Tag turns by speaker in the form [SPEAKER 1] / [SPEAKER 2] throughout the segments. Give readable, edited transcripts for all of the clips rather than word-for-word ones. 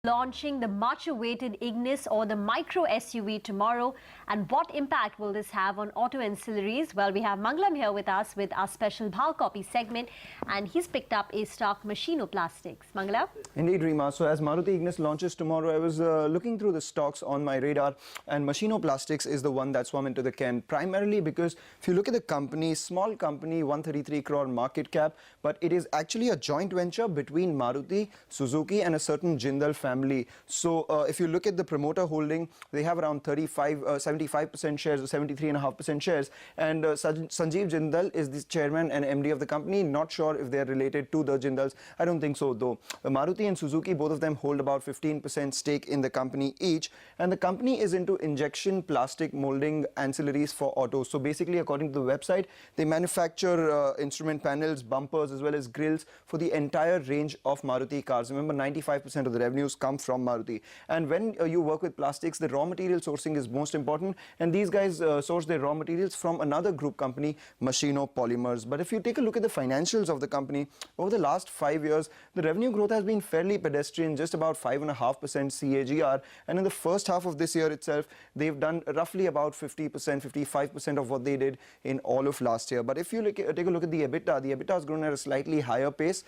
[SPEAKER 1] Launching the much-awaited Ignis or the micro SUV tomorrow, and what impact will this have on auto ancillaries? Well, we have Mangalam here with us with our special Bhavcopy segment, and he's picked up a stock Machino plastics. Mangalam?
[SPEAKER 2] Indeed, Rima. So as Maruti Ignis launches tomorrow, I was looking through the stocks on my radar, and Machino Plastics is the one that swam into the can, primarily because if you look at the company, small company, 133 crore market cap, but it is actually a joint venture between Maruti, Suzuki and a certain Jindal family. So if you look at the promoter holding, they have around 75% shares or 73.5% shares, and Sanjeev Jindal is the chairman and MD of the company. Not sure if they are related to the Jindals. I don't think so though. Maruti and Suzuki, both of them hold about 15% stake in the company each, and the company is into injection plastic molding ancillaries for autos. So basically, according to the website, they manufacture instrument panels, bumpers as well as grills for the entire range of Maruti cars. Remember, 95% of the revenues come from Maruti, and when you work with plastics, the raw material sourcing is most important, and these guys source their raw materials from another group company, Machino Polymers. But if you take a look at the financials of the company, over the last 5 years, the revenue growth has been fairly pedestrian, just about 5.5% CAGR, and in the first half of this year itself, they've done roughly about 50%, 55% of what they did in all of last year. But if you take a look at the EBITDA has grown at a slightly higher pace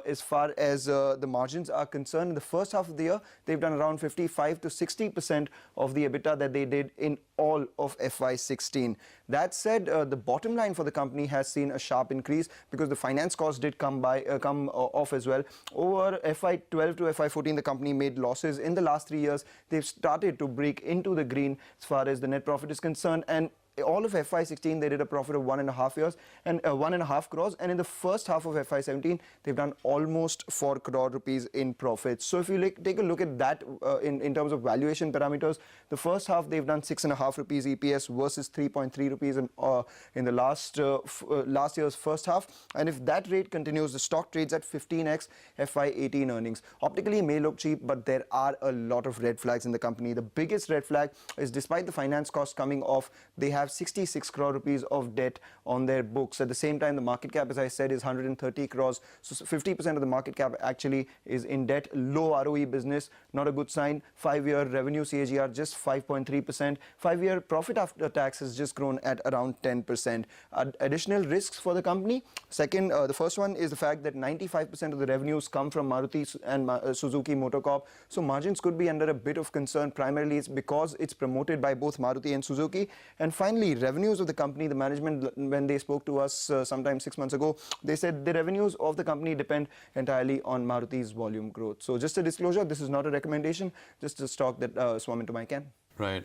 [SPEAKER 2] as far as the margins are concerned. In the first half of the year, they've done around 55 to 60% of the EBITDA that they did in all of FY16. That said, the bottom line for the company has seen a sharp increase because the finance costs did come off as well. Over FY12 to FY14, the company made losses. In the last 3 years, they've started to break into the green as far as the net profit is concerned, and all of FY16 they did a profit of 1.5 crores, and in the first half of FY17 they've done almost 4 crore rupees in profits. So if you take a look at that in terms of valuation parameters, the first half they've done 6.5 rupees EPS versus 3.3 rupees in the last year's first half, and if that rate continues, the stock trades at 15x FY18 earnings. Optically may look cheap, but there are a lot of red flags in the company. The biggest red flag is, despite the finance costs coming off, they have 66 crore rupees of debt on their books. At the same time, the market cap, as I said, is 130 crores. So 50% of the market cap actually is in debt. Low ROE business, not a good sign. 5-year revenue CAGR just 5.3%. 5-year profit after tax has just grown at around 10%. Additional risks for the company. Second, the first one is the fact that 95% of the revenues come from Maruti and Suzuki Motor Corp. So margins could be under a bit of concern. Primarily, it's because it's promoted by both Maruti and Suzuki. And finally, revenues of the company, the management, when they spoke to us sometime 6 months ago, they said the revenues of the company depend entirely on Maruti's volume growth. So just a disclosure, this is not a recommendation, just a stock that swam into my can.
[SPEAKER 3] Right.